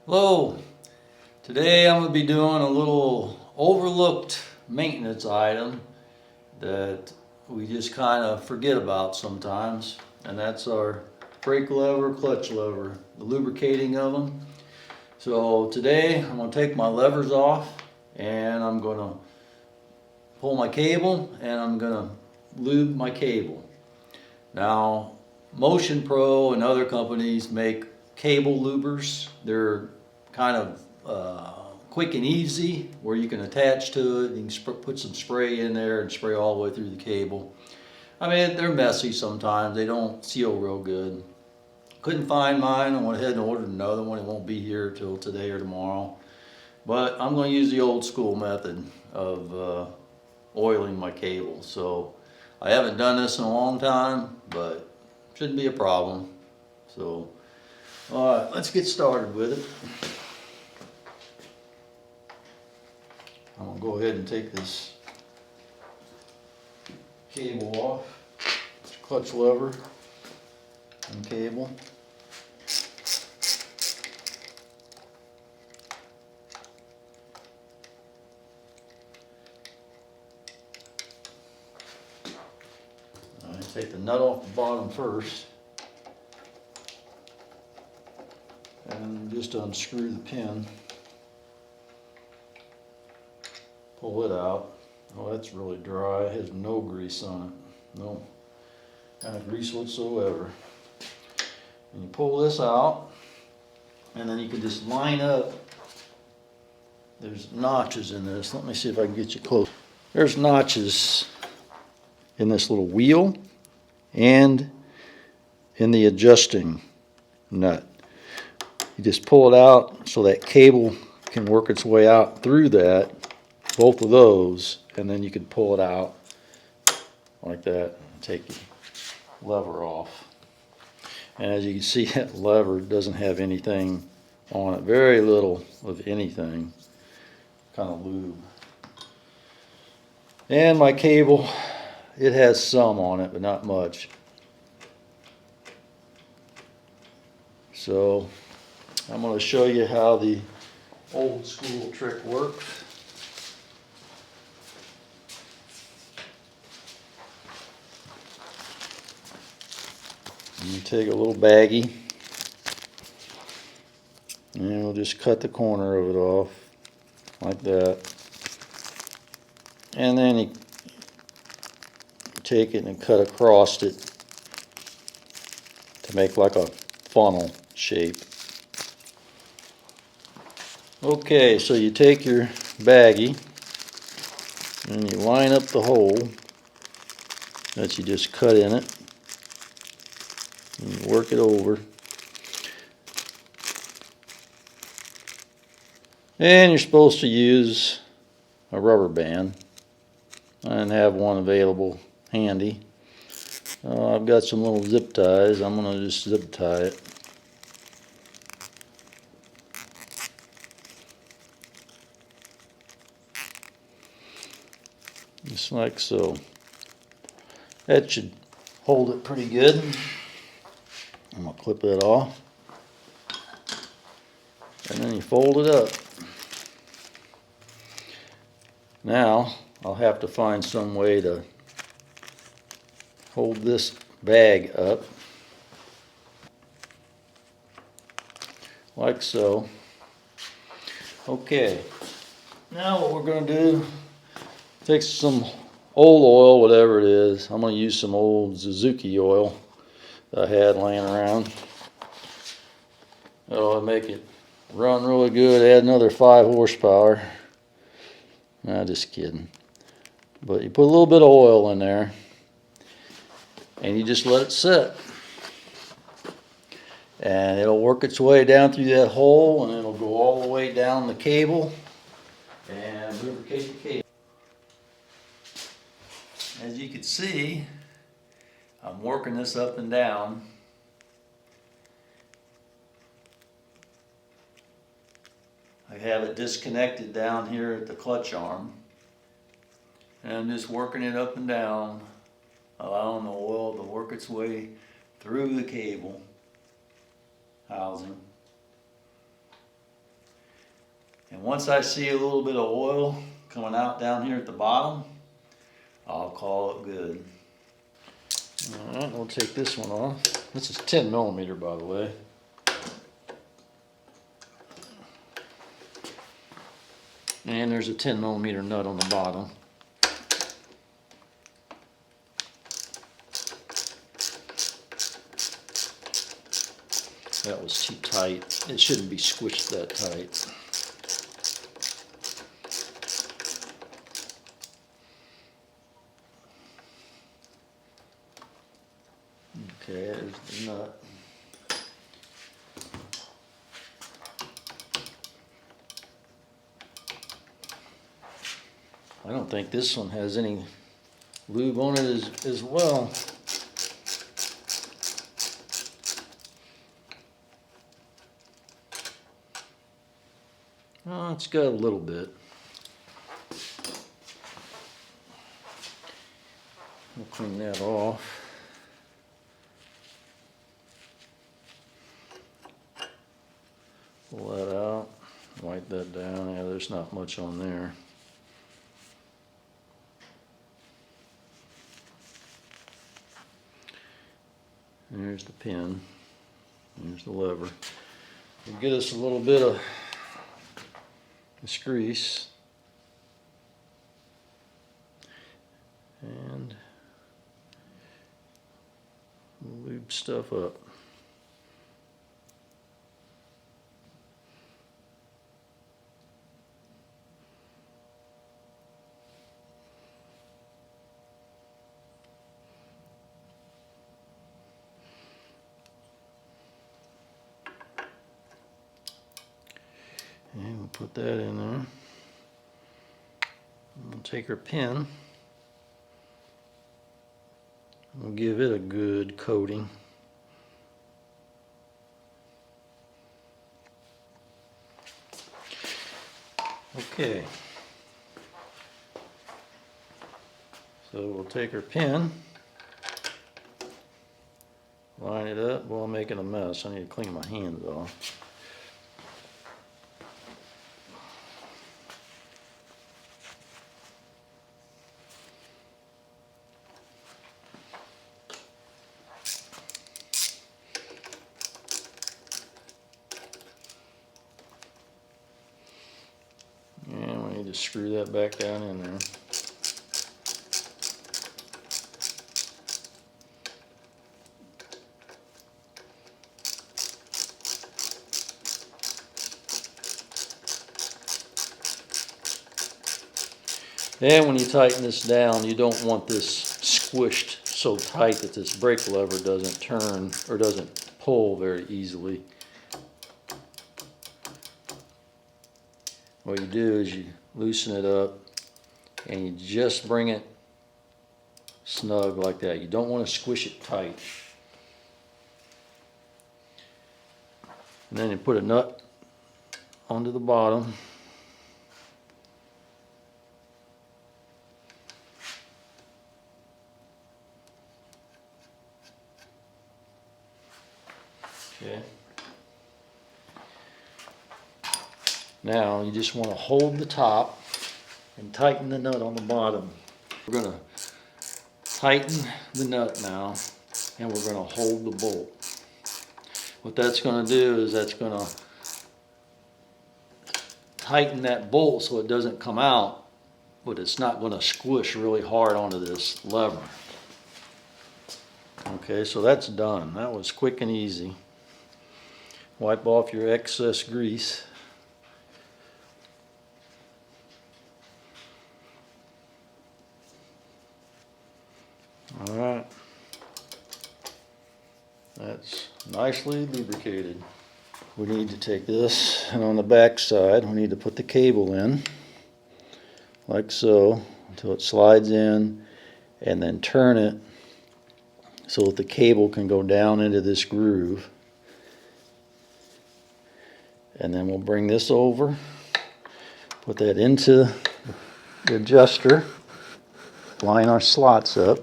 Hello, today I'm going to be doing a little overlooked maintenance item that we just kind of forget about sometimes, and that's our brake lever, clutch lever, the lubricating of them. So today I'm going to take my levers off and I'm going to pull my cable and I'm going to lube my cable. Now, Motion Pro and other companies make cable lubers. They're kind of quick and easy, where you can attach to it. You can put some spray in there and spray all the way through the cable. I mean, they're messy sometimes. They don't seal real good. Couldn't find mine. I went ahead and ordered another one. It won't be here till today or tomorrow. But I'm going to use the old school method of oiling my cable. So I haven't done this in a long time, but shouldn't be a problem. So, all right, let's get started with it. I'm gonna go ahead and take this cable off, clutch lever and cable. Take the nut off the bottom first and just unscrew the pin. Pull it out. Oh, that's really dry. It has no grease on it. No kind of grease whatsoever. And you pull this out and then you can just line up. There's notches in this. Let me see if I can get you close. There's notches in this little wheel and in the adjusting nut. You just pull it out so that cable can work its way out through that, both of those, and then you can pull it out like that and take the lever off. And as you can see, that lever doesn't have anything on it, very little of anything, kind of lube. And my cable, it has some on it, but not much. So I'm going to show you how the old school trick works. You take a little baggie and we'll just cut the corner of it off like that. And then you take it and cut across it to make like a funnel shape. Okay, so you take your baggie and you line up the hole that you just cut in it and you work it over. And you're supposed to use a rubber band and have one available handy. I've got some little zip ties. I'm going to just zip tie it. Just like so. That should hold it pretty good. I'm going to clip that off. And then you fold it up. Now I'll have to find some way to hold this bag up like so. Okay, now what we're going to do, take some old oil, whatever it is. I'm going to use some old Suzuki oil that I had laying around. That'll make it run really good. Add another 5 horsepower. Nah, just kidding. But you put a little bit of oil in there and you just let it sit. And it'll work its way down through that hole and it'll go all the way down the cable and lubricate the cable. As you can see, I'm working this up and down. I have it disconnected down here at the clutch arm. And I'm just working it up and down, allowing the oil to work its way through the cable housing. And once I see a little bit of oil coming out down here at the bottom, I'll call it good. All right, we'll take this one off. This is 10 millimeter, by the way. And there's a 10 millimeter nut on the bottom. That was too tight. It shouldn't be squished that tight. Okay, there's the nut. I don't think this one has any lube on it as well. Oh, it's got a little bit. We'll clean that off. Pull that out, wipe that down. Yeah, there's not much on there. There's the pin. There's the lever. We'll get us a little bit of this grease. And lube stuff up. And we'll put that in there. We'll take our pin. We'll give it a good coating. Okay. So we'll take our pin, line it up. Well, I'm making a mess. I need to clean my hands off. And we need to screw that back down in there. And when you tighten this down, you don't want this squished so tight that this brake lever doesn't turn or doesn't pull very easily. What you do is you loosen it up and you just bring it snug like that. You don't want to squish it tight. And then you put a nut onto the bottom. Okay. Now you just want to hold the top and tighten the nut on the bottom. We're going to tighten the nut now, and we're going to hold the bolt. What that's going to do is that's going to tighten that bolt so it doesn't come out, but it's not going to squish really hard onto this lever. Okay, so that's done. That was quick and easy. Wipe off your excess grease. All right. That's nicely lubricated. We need to take this, and on the back side we need to put the cable in like so until it slides in, and then turn it so that the cable can go down into this groove. And then we'll bring this over, put that into the adjuster, line our slots up,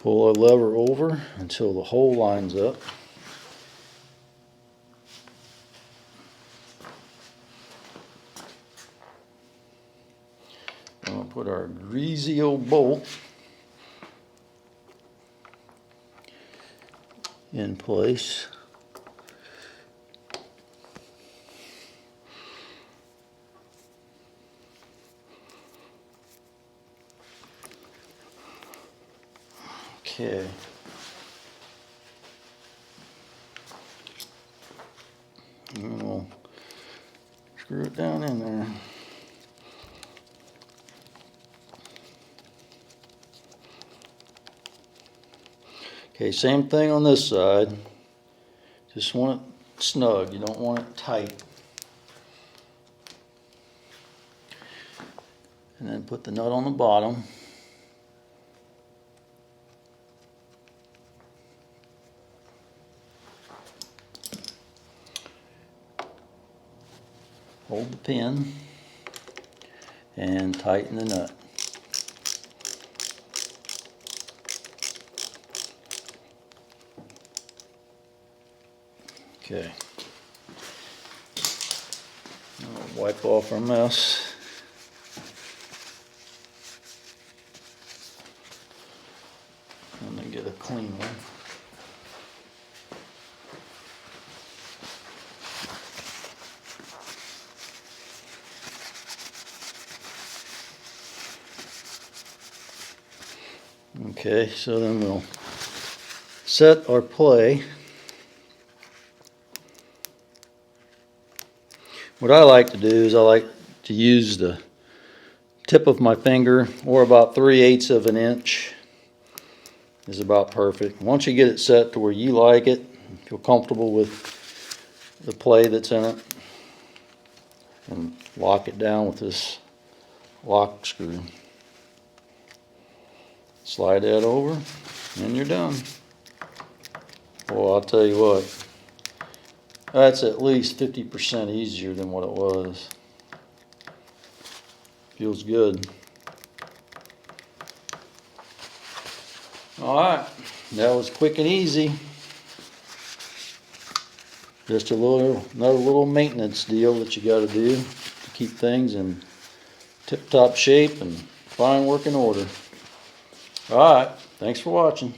pull our lever over until the hole lines up. put our greasy old bolt in place. Okay. And we'll screw it down in there. Okay, same thing on this side. Just want it snug, you don't want it tight. And then put the nut on the bottom. Hold the pin and tighten the nut. Okay. I'll wipe off our mess. And then get a clean one. Okay, so then we'll set our play. What I like to do is I like to use the tip of my finger, or about 3/8 of an inch is about perfect. Once you get it set to where you like it, feel comfortable with the play that's in it, and lock it down with this lock screw. Slide that over and you're done. Well, I'll tell you what, that's at least 50% easier than what it was. Feels good. Alright, that was quick and easy. Just another little maintenance deal that you got to do to keep things in tip-top shape and fine working order. Alright, thanks for watching.